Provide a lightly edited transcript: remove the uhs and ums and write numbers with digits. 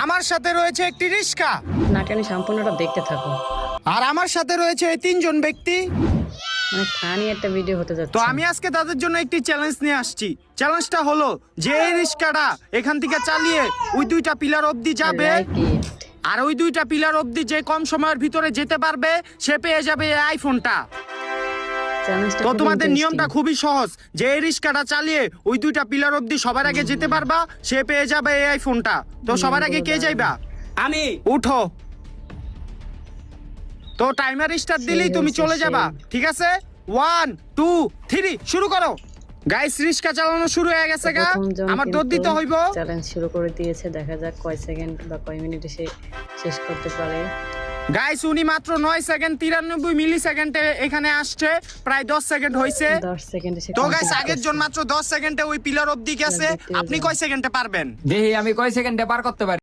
আমার সাথে রয়েছে একটি রিস্কা, নাটনি সম্পূর্ণটা দেখতে থাকো। আর আমার সাথে রয়েছে এই তিনজন ব্যক্তি। মানে ফানি একটা ভিডিও হতে যাচ্ছে। তো আমি আজকে তাদের জন্য একটি চ্যালেঞ্জ নিয়ে আসছি। চ্যালেঞ্জটা হলো যে এই রিস্কাটা এখান থেকে চালিয়ে ওই দুইটা পিলার অবধি যাবে, আর ওই দুইটা পিলার অবধি যে কম সময়ের ভিতরে যেতে পারবে সে পেয়ে যাবে এই আইফোনটা। তো তোমাদের নিয়মটা খুবই সহজ, যে এই রিস্কাটা চালিয়ে ওই দুইটা পিলার অবধি সবার আগে যেতে পারবা সে পেয়ে যাবে এই আইফোনটা। তো সবার আগে কে যাইবা? আমি। উঠো। তো টাইমার স্টার্ট দিলেই তুমি চলে যাবা, ঠিক আছে? 1 2 3 শুরু করো। গাইস রিস্কা চালানো শুরু হয়ে গেছে গা, আমার দৌড় দিতে হইব। চ্যালেঞ্জ শুরু করে দিয়েছে, দেখা যাক কয় সেকেন্ড বা কয় মিনিটে সে শেষ করতে পারে। গাইস উনি মাত্র 9 সেকেন্ড 93 মিলি সেকেন্ডে এখানে আসছে, প্রায় 10 সেকেন্ড হইছে। 10 সেকেন্ডে সে তো গাইস আগের জন মাত্র 10 সেকেন্ডে ওই পিলার অবধি গেছে, আপনি কয় সেকেন্ডে পারবেন? দেখি আমি কয় সেকেন্ডে পার করতে পারি।